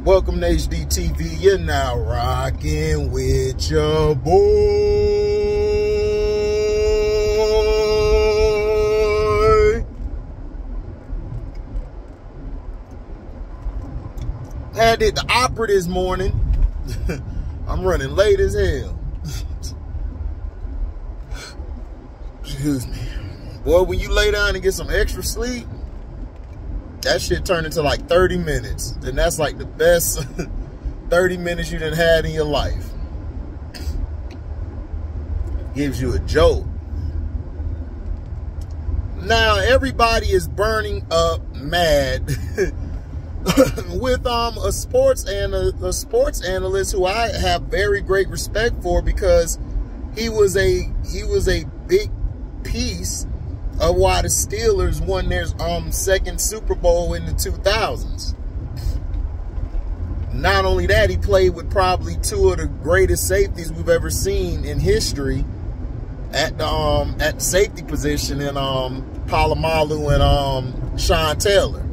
Welcome to HDTV. You're now rocking with your boy. Had it the opera this morning. I'm running late as hell. Excuse me. Boy, when you lay down and get some extra sleep, that shit turned into like 30 minutes. And that's like the best 30 minutes you done had in your life. Gives you a jolt. Now, everybody is burning up mad with a sports analyst who I have very great respect for, because he was a big piece of why the Steelers won their second Super Bowl in the 2000s. Not only that, he played with probably two of the greatest safeties we've ever seen in history at the safety position in Palomalu and Sean Taylor.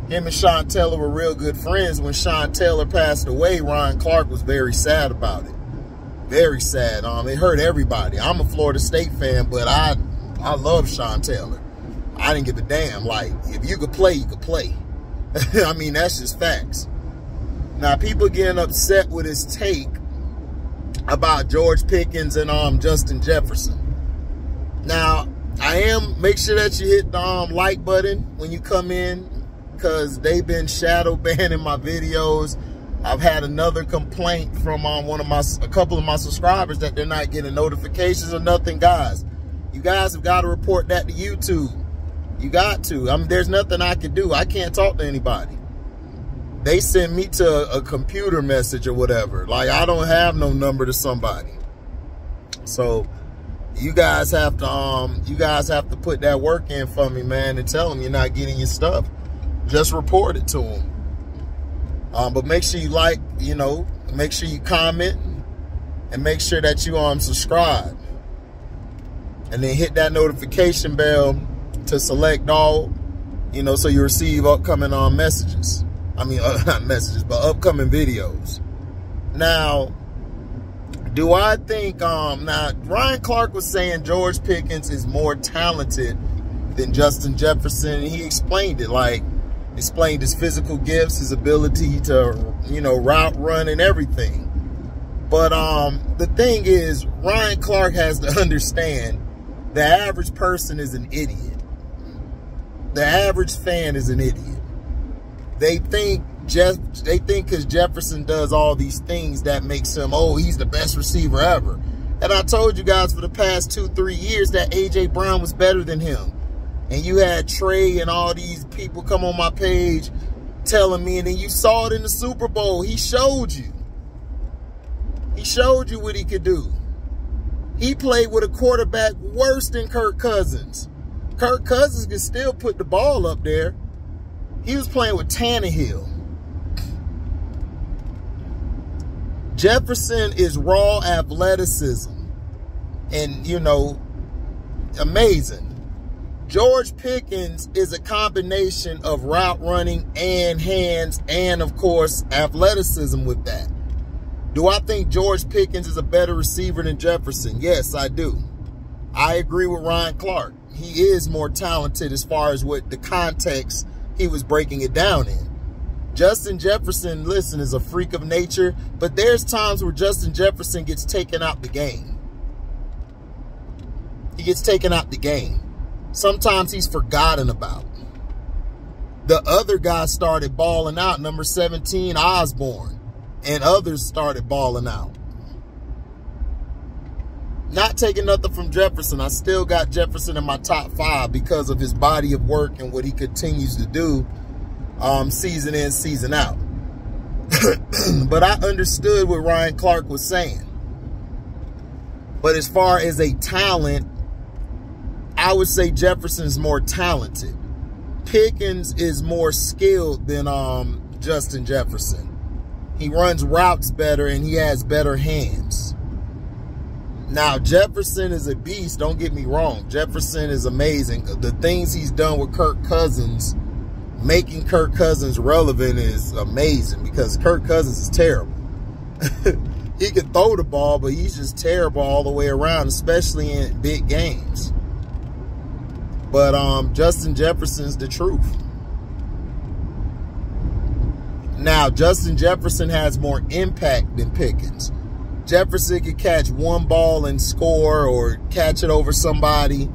Him and Sean Taylor were real good friends. When Sean Taylor passed away, ryanclark was very sad about it. Very sad. It hurt everybody. I'm a Florida State fan, but I love Sean Taylor. I didn't give a damn. Like, if you could play, you could play. I mean, that's just facts. Now, people getting upset with his take about George Pickens and Justin Jefferson. Now, make sure that you hit the like button when you come in, because they've been shadow banning my videos. I've had another complaint from a couple of my subscribers that they're not getting notifications or nothing, guys. You guys have got to report that to YouTube. You got to. I mean, there's nothing I can do. I can't talk to anybody. They send me to a computer message or whatever. Like, I don't have no number to somebody. So you guys have to put that work in for me, man, and tell them you're not getting your stuff. Just report it to them. But make sure you like, make sure you comment, and make sure that you subscribe. And then hit that notification bell to select all, so you receive upcoming messages. I mean, not messages, but upcoming videos. Now, do I think, now, ryanclark was saying George Pickens is more talented than Justin Jefferson. And he explained it, explained his physical gifts, his ability to, route run and everything. But the thing is, ryanclark has to understand the average person is an idiot. The average fan is an idiot. They think because Jefferson does all these things that makes him, he's the best receiver ever. And I told you guys for the past 2-3 years that A.J. Brown was better than him. And you had Trey and all these people come on my page telling me, and then you saw it in the Super Bowl. He showed you. He showed you what he could do. He played with a quarterback worse than Kirk Cousins. Kirk Cousins could still put the ball up there. He was playing with Tannehill. Jefferson is raw athleticism. And, amazing. George Pickens is a combination of route running and hands and, of course, athleticism with that. Do I think George Pickens is a better receiver than Jefferson? Yes, I do. I agree with ryanclark. He is more talented as far as what the context he was breaking it down in. Justin Jefferson, listen, is a freak of nature, but there's times where Justin Jefferson gets taken out the game. He gets taken out the game. Sometimes he's forgotten about. The other guy started balling out, number 17, Osborne. And others started balling out. Not taking nothing from Jefferson. I still got Jefferson in my top 5 because of his body of work and what he continues to do season in, season out. But I understood what ryanclark was saying. But as far as a talent, I would say Jefferson's more talented. Pickens is more skilled than Justin Jefferson. He runs routes better and he has better hands. Now, Jefferson is a beast. Don't get me wrong. Jefferson is amazing. The things he's done with Kirk Cousins making Kirk Cousins relevant is amazing, because Kirk Cousins is terrible. He can throw the ball, but he's just terrible all the way around, especially in big games. But Justin Jefferson's the truth. Now, Justin Jefferson has more impact than Pickens. Jefferson could catch one ball and score, or catch it over somebody.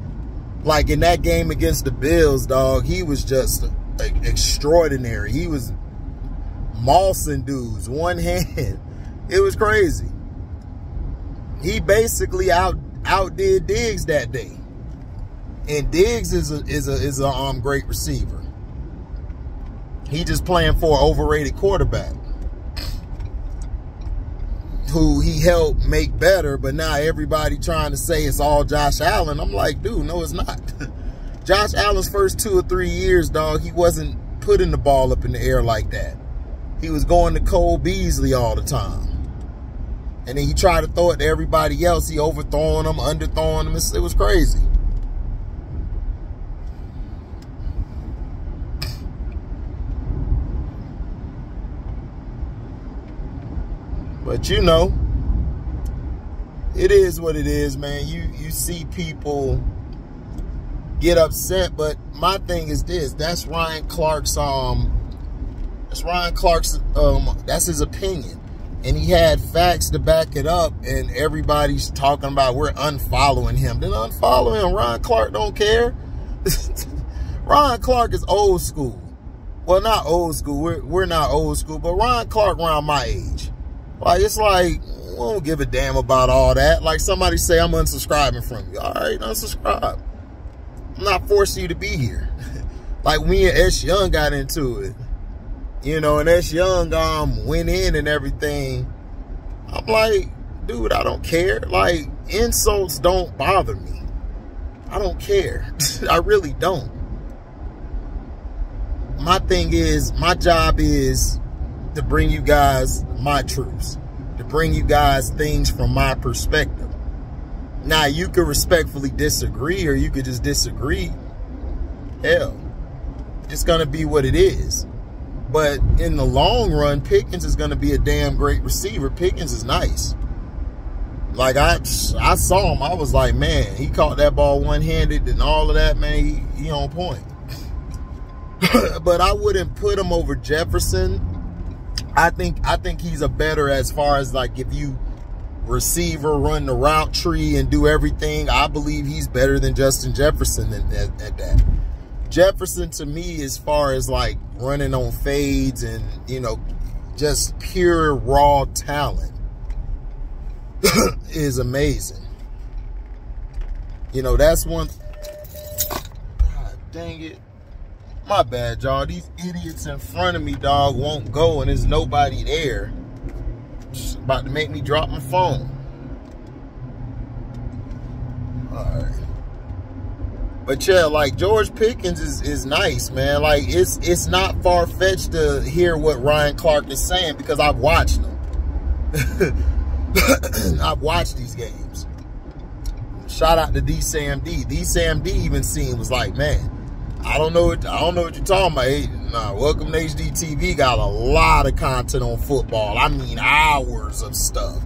Like in that game against the Bills, dog, he was just extraordinary. He was mossing dudes, one hand. It was crazy. He basically outdid Diggs that day. And Diggs is a great receiver. He just playing for an overrated quarterback who he helped make better, but now everybody trying to say it's all Josh Allen. I'm like, dude, no, it's not. Josh Allen's first 2 or 3 years, dog, he wasn't putting the ball up in the air like that. He was going to Cole Beasley all the time. And then he tried to throw it to everybody else. He overthrowing them, underthrowing them. It was crazy. But you know, it is what it is, man. You see people get upset, but my thing is this: that's Ryan Clark's that's his opinion, and he had facts to back it up. And everybody's talking about we're unfollowing him. Then unfollow him. Ryan Clark don't care. Ryan Clark is old school. Well, not old school. We're not old school, but Ryan Clark around my age. Like, it's like, we don't give a damn about all that. Like, somebody say, I'm unsubscribing from you. All right, unsubscribe. I'm not forcing you to be here. Like, me and S. Young got into it. You know, and S. Young went in and everything. I'm like, dude, I don't care. Like, insults don't bother me. I don't care. I really don't. My thing is, my job is to bring you guys my truths, to bring you guys things from my perspective. Now, you could respectfully disagree, or you could just disagree. Hell, it's going to be what it is. But in the long run, Pickens is going to be a damn great receiver. Pickens is nice. Like, I saw him. I was like, man, he caught that ball one-handed and all of that, man. He on point. But I wouldn't put him over Jefferson. I think he's a better, as far as like, if you receiver, run the route tree and do everything, I believe he's better than Justin Jefferson at that. Jefferson, to me, as far as like running on fades and, you know, just pure raw talent, is amazing. You know, that's one. God dang it. My bad, y'all. These idiots in front of me, dog, won't go, and there's nobody there. It's about to make me drop my phone. All right. But yeah, like, George Pickens is nice, man. Like, it's not far-fetched to hear what Ryan Clark is saying, because I've watched them. I've watched these games. Shout out to DSamD. DSamD even was like, man, I don't know what you're talking about. Hey, nah, Welcome to HDTV got a lot of content on football. I mean, hours of stuff.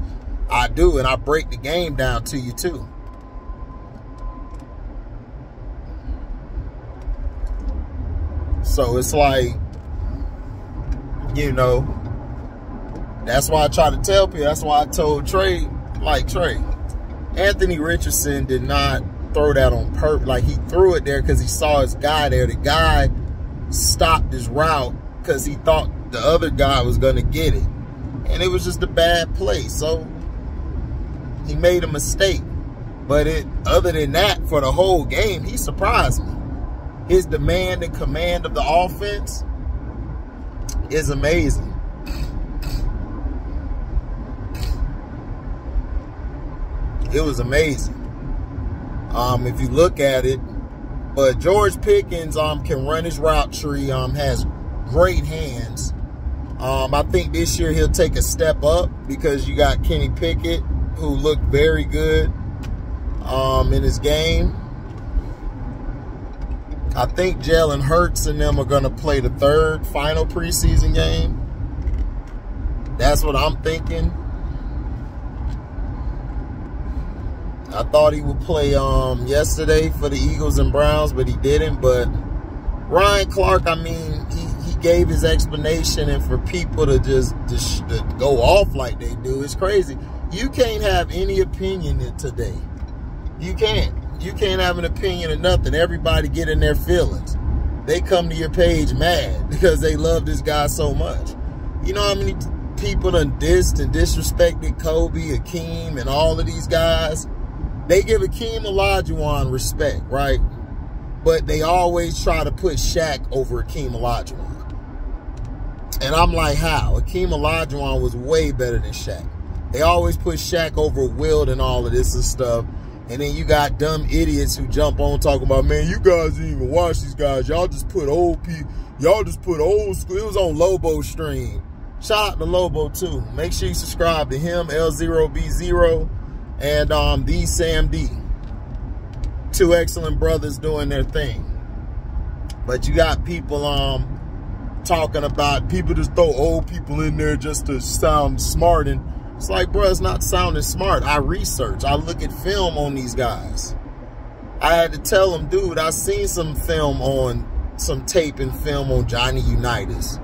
I do, and I break the game down to you too. So it's like, you know, that's why I try to tell people. That's why I told Trey, like, Trey, Anthony Richardson did not throw that on purpose. Like, he threw it there because he saw his guy there. The guy stopped his route because he thought the other guy was going to get it. And it was just a bad play. So he made a mistake. But other than that, for the whole game, he surprised me. His demand and command of the offense is amazing. It was amazing. If you look at it, but George Pickens can run his route tree, has great hands. I think this year he'll take a step up because you got Kenny Pickett, who looked very good in his game. I think Jalen Hurts and them are going to play the third final preseason game. That's what I'm thinking. I thought he would play yesterday for the Eagles and Browns, but he didn't. But Ryan Clark, I mean, he gave his explanation, and for people to just to go off like they do, it's crazy. You can't have any opinion today. You can't. You can't have an opinion of nothing. Everybody get in their feelings. They come to your page mad because they love this guy so much. You know how many people done dissed and disrespected Kobe, Akeem, and all of these guys? They give Akeem Olajuwon respect, right? But they always try to put Shaq over Akeem Olajuwon. And I'm like, how? Akeem Olajuwon was way better than Shaq. They always put Shaq over Wilt and all of this and stuff. And then you got dumb idiots who jump on talking about, man, you guys didn't even watch these guys. Y'all just put old people. Y'all just put old school. It was on Lobo stream. Shout out to Lobo too. Make sure you subscribe to him, L0B0, and the Sam D. Two excellent brothers doing their thing. But you got people talking about people just throw old people in there just to sound smart, and it's like, bro, it's not sounding smart. I research. I look at film on these guys. I had to tell them, dude, I seen some tape and film on Johnny Unitas.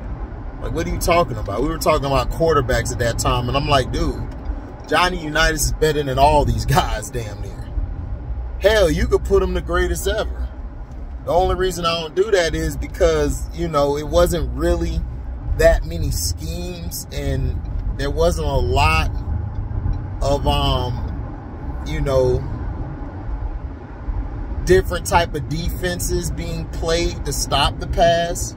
Like, what are you talking about? We were talking about quarterbacks at that time, and I'm like, dude, Johnny Unitas is better than all these guys damn near. Hell, you could put him the greatest ever. The only reason I don't do that is because, you know, it wasn't really that many schemes, and there wasn't a lot of, you know, different type of defenses being played to stop the pass.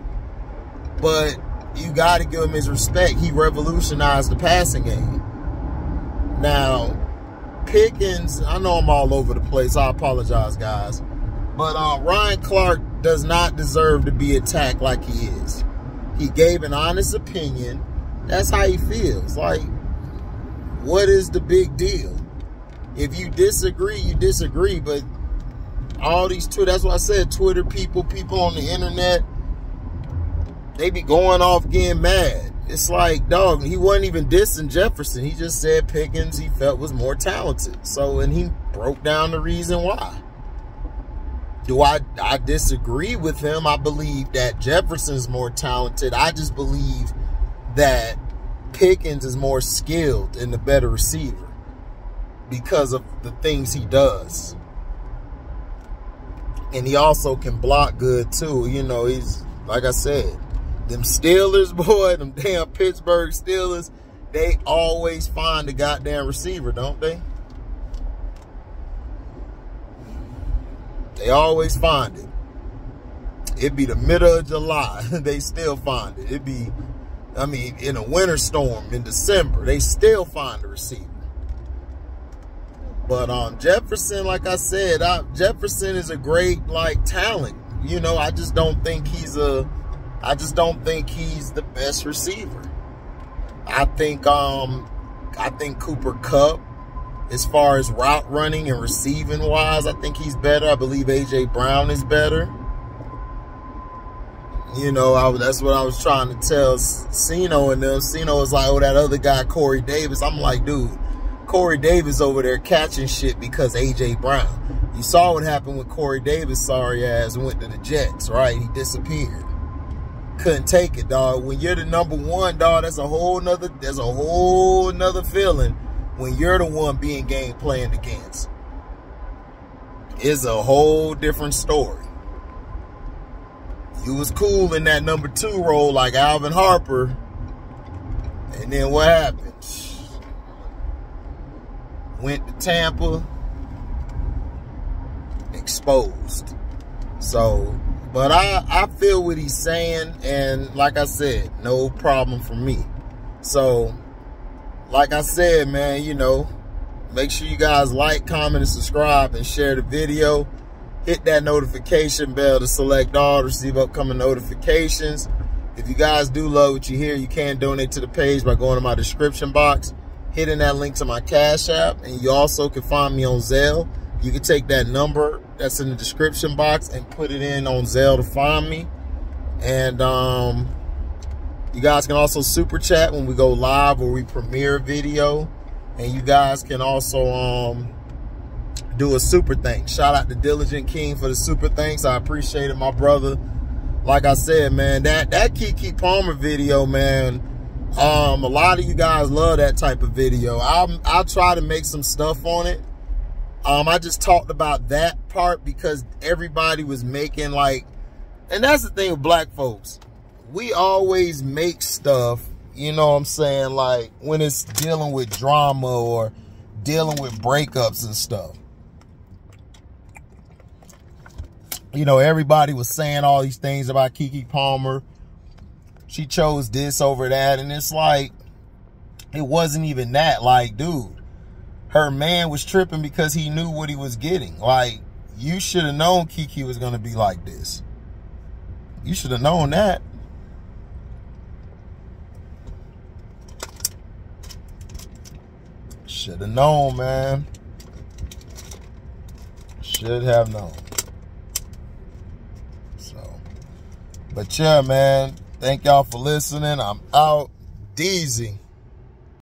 But you got to give him his respect. He revolutionized the passing game. Now, Pickens, I know I'm all over the place. I apologize, guys. But Ryan Clark does not deserve to be attacked like he is. He gave an honest opinion. That's how he feels. Like, what is the big deal? If you disagree, you disagree. But all these that's what I said, Twitter people on the internet, they be going off getting mad. It's like, dog, he wasn't even dissing Jefferson. He just said Pickens he felt was more talented. So, and he broke down the reason why. Do I disagree with him? I believe that Jefferson's more talented. I just believe that Pickens is more skilled and the better receiver because of the things he does. And he also can block good too. You know, he's, like I said, them Steelers, boy, them damn Pittsburgh Steelers, they always find the goddamn receiver, don't they? They always find it. It'd be the middle of July. They still find it. It'd be, I mean, in a winter storm in December, they still find the receiver. But Jefferson, like I said, Jefferson is a great, like, talent. You know, I just don't think he's the best receiver. I think Cooper Kupp, as far as route running and receiving wise, I think he's better. I believe A.J. Brown is better. You know, that's what I was trying to tell Cino and them. Cino was like, oh, that other guy, Corey Davis. I'm like, dude, Corey Davis over there catching shit because A.J. Brown. You saw what happened with Corey Davis, sorry ass, went to the Jets, right? He disappeared. Couldn't take it, dog. When you're the number one, dog, there's a whole nother feeling when you're the one being game planned against. It's a whole different story. You was cool in that number 2 role like Alvin Harper. And then what happened? Went to Tampa. Exposed. So, but I feel what he's saying. And like I said, no problem for me. So, like I said, man, you know, make sure you guys like, comment, and subscribe, and share the video. Hit that notification bell to select all to receive upcoming notifications. If you guys do love what you hear, you can donate to the page by going to my description box, hitting that link to my Cash App, and you also can find me on Zelle You can take that number that's in the description box and put it in on Zelle to find me. And you guys can also super chat when we go live or we premiere a video. And you guys can also do a super thanks. Shout out to Diligent King for the super thanks. I appreciate it, my brother. Like I said, man, that Keke Palmer video, man, a lot of you guys love that type of video. I'll try to make some stuff on it. I just talked about that part because everybody was making like, and that's the thing with black folks. We always make stuff, you know what I'm saying, like when it's dealing with drama or dealing with breakups and stuff. You know, everybody was saying all these things about Keke Palmer. She chose this over that. And it's like, it wasn't even that. Like, dude, her man was tripping because he knew what he was getting. Like, you should have known Keke was going to be like this. You should have known that. Should have known, man. Should have known. But yeah, man, thank y'all for listening. I'm out. Deezy.